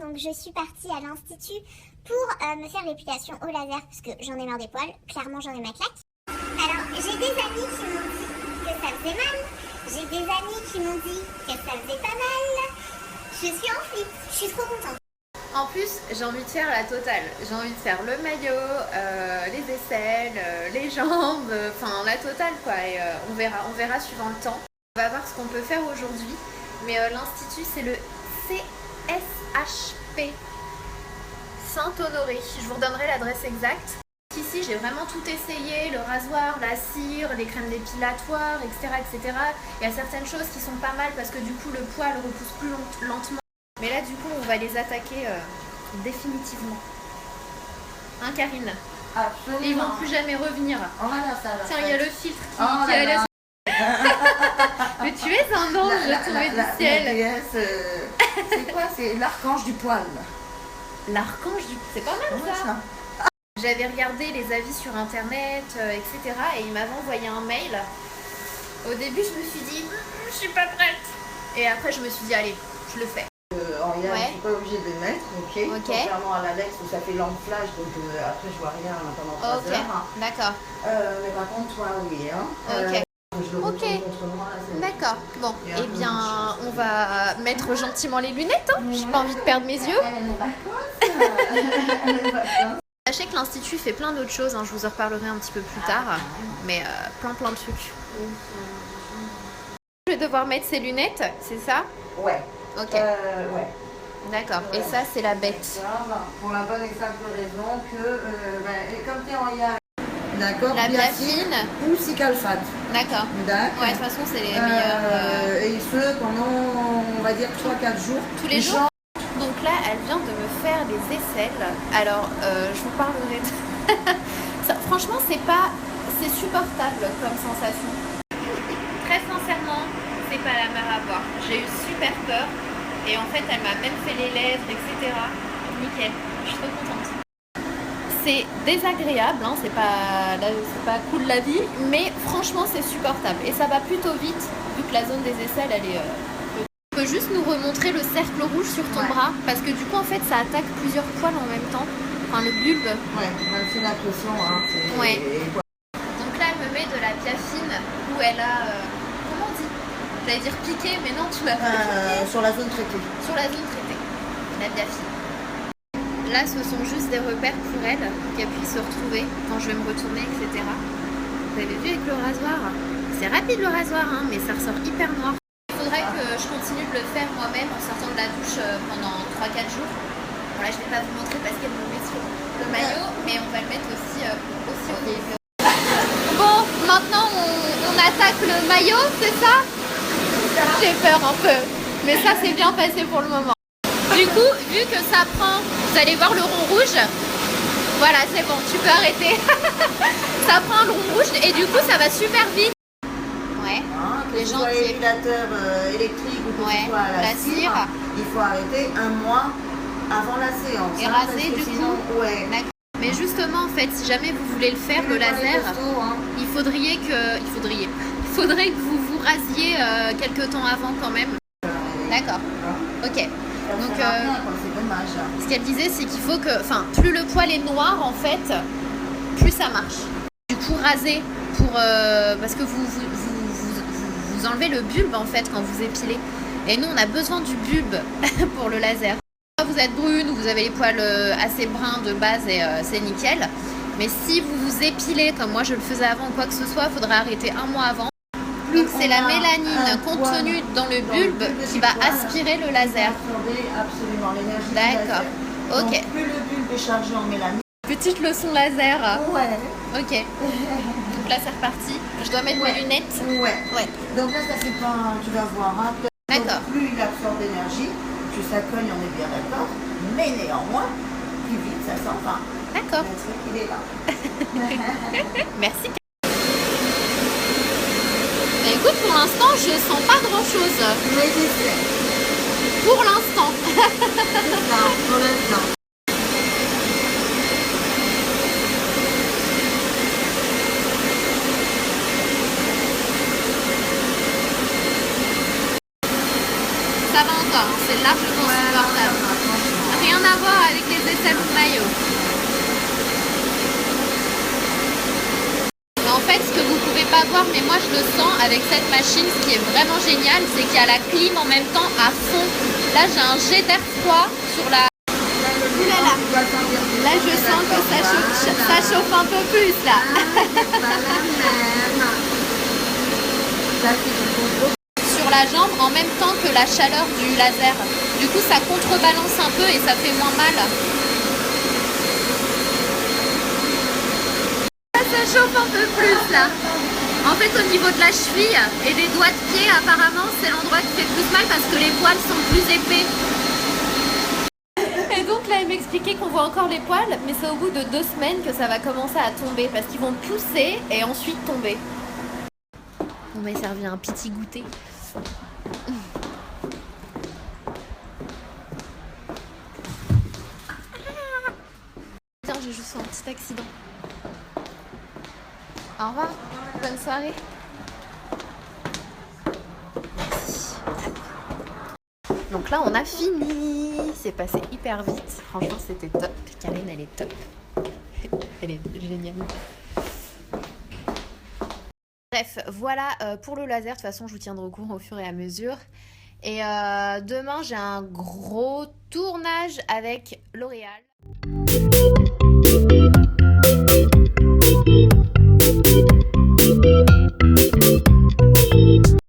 donc je suis partie à l'institut pour me faire l'épilation au laser parce que j'en ai marre des poils. Clairement, j'en ai ma claque. Alors, j'ai des amis qui m'ont dit que ça faisait mal. J'ai des amis qui m'ont dit que ça faisait pas mal. Je suis en flip, je suis trop contente. En plus, j'ai envie de faire la totale. J'ai envie de faire le maillot, les aisselles, les jambes, enfin la totale quoi. Et on verra suivant le temps. On va voir ce qu'on peut faire aujourd'hui. Mais l'institut, c'est le CSHP Saint-Honoré. Je vous redonnerai l'adresse exacte. Ici, j'ai vraiment tout essayé, le rasoir, la cire, les crèmes dépilatoires, etc., etc. Il y a certaines choses qui sont pas mal parce que du coup, le poil repousse plus lentement. Mais là, du coup, on va les attaquer définitivement. Hein, Karine? Absolument. Et ils vont plus jamais revenir. Oh là, ça va. Tiens, il y a le filtre qui Oh là allait là. Mais tu es un ange tombé du ciel. C'est quoi? C'est l'archange du poil. L'archange du... C'est pas mal Ouais, ça. J'avais regardé les avis sur internet, etc. Et il m'avait envoyé un mail. Au début, je me suis dit, je suis pas prête. Et après, je me suis dit, allez, je le fais. En rien, Ouais. je suis pas obligée de les mettre, ok. Ok. Contrairement à l'Alex où ça fait l'enflage, donc après je vois rien pendant 3 Ok, heures. d'accord. Mais par contre, toi, oui. Hein. Ok. Je le Ok. retourne contre moi, là, c'est- D'accord. Bon, Et eh bien, on va mettre gentiment les lunettes. Hein. J'ai pas envie de perdre mes yeux. Elle est vacances. Elle est vacances. Sachez que l'Institut fait plein d'autres choses, hein, je vous en reparlerai un petit peu plus tard, mais plein de trucs. Je vais devoir mettre ces lunettes, c'est ça? Ouais. Ok, Ouais. d'accord. Et ça, c'est la bête. Pour la bonne et simple raison que, comme tu es en IA, d'accord, La biafine biafine. ou cicalfate. D'accord. D'accord. Ouais, de toute façon, c'est les meilleurs. Et ce, pendant, on va dire, 3-4 jours. Tous les jours. Donc là, elle vient de me faire les aisselles. Alors, je vous parlerai de... Ça, franchement, c'est supportable comme sensation. Très sincèrement, c'est pas la mer à boire. J'ai eu super peur. Et en fait, elle m'a même fait les lèvres, etc. Nickel. Je suis trop contente. C'est désagréable, hein, c'est pas cool la vie, mais franchement, c'est supportable. Et ça va plutôt vite, vu que la zone des aisselles, elle est... Tu peux juste nous remontrer le cercle rouge sur ton bras, parce que du coup, en fait, ça attaque plusieurs poils en même temps. Enfin, le bulbe. Ouais, c'est l'impression. Hein, Ouais. Donc là, elle me met de la biafine où elle a... comment on dit? J'allais dire piqué, mais non, tu m'as pas piqué. Sur la zone traitée. Sur la zone traitée, la biafine. Là, ce sont juste des repères pour elle, pour qu'elle puisse se retrouver quand je vais me retourner, etc. Vous avez vu avec le rasoir? C'est rapide le rasoir, hein, mais ça ressort hyper noir. Il faudrait que je continue de le faire moi-même en sortant de la douche pendant 3-4 jours. Bon là, je ne vais pas vous montrer parce qu'elle me met sur le maillot, mais on va le mettre aussi au début. Bon, maintenant on attaque le maillot, c'est ça? J'ai peur un peu, mais ça c'est bien passé pour le moment. Du coup, vu que ça prend, vous allez voir le rond rouge, voilà c'est bon, tu peux arrêter. Ça prend le rond rouge et du coup ça va super vite. Ouais, Hein, que les ce gens soit qui... épilateur électrique ou que Ouais, ce soit à la la cire. il faut arrêter 1 mois avant la séance. Et hein, raser, parce que du sinon, coup. ouais. D'accord. Mais justement en fait, si jamais vous voulez le faire, le Pas les laser, costauds, hein. il faudrait que vous vous rasiez quelques temps avant quand même. D'accord, ok. Donc, c'est dommage. ce qu'elle disait, c'est qu'il faut que, enfin, plus le poil est noir, en fait, plus ça marche. Du coup, raser pour, parce que vous enlevez le bulbe en fait quand vous épilez. Et nous, on a besoin du bulbe pour le laser. Vous êtes brune ou vous avez les poils assez bruns de base et c'est nickel. Mais si vous vous épilez comme moi je le faisais avant ou quoi que ce soit, il faudra arrêter 1 mois avant. Donc c'est la mélanine contenue dans le bulbe qui va aspirer le laser. Absolument l'énergie. D'accord. Ok. Donc, plus le bulbe est chargé en mélanine. Petite leçon laser. Ouais. Ok. Donc là c'est reparti. Je dois mettre mes lunettes. Ouais. Donc là, ça fait pas. Tu vas voir. Hein, D'accord. donc, plus il absorbe d'énergie, plus ça cogne, on est bien d'accord. Mais néanmoins, plus vite ça s'en va. D'accord. Le truc, il est là. Merci. Et écoute, pour l'instant, je sens pas grand chose. Mais j'essaie. Pour l'instant. Non, pour l'instant. Ça va encore, c'est largement supportable. à voir avec les SM maillots. En fait, ce que vous pouvez pas voir, mais moi je le sens avec cette machine, ce qui est vraiment génial, c'est qu'il y a la clim en même temps à fond. Là, j'ai un jet d'air froid sur la... Là, je sens que ça chauffe un peu plus, là. Sur la jambe, en même temps que la chaleur du laser. Du coup, ça contrebalance un peu et ça fait moins mal. Ça chauffe un peu plus, là. En fait, au niveau de la cheville et des doigts de pied, apparemment, c'est l'endroit qui fait plus mal parce que les poils sont plus épais. Et donc là, il m'expliquait qu'on voit encore les poils, mais c'est au bout de 2 semaines que ça va commencer à tomber parce qu'ils vont pousser et ensuite tomber. On m'a servi un petit goûter. Tiens, j'ai juste fait un petit accident. Au revoir, bonne soirée. Merci. Donc là, on a fini. C'est passé hyper vite. Franchement, c'était top. Karine, elle est top. Elle est géniale. Bref, voilà pour le laser. De toute façon, je vous tiendrai au courant au fur et à mesure. Et demain, j'ai un gros tournage avec L'Oréal.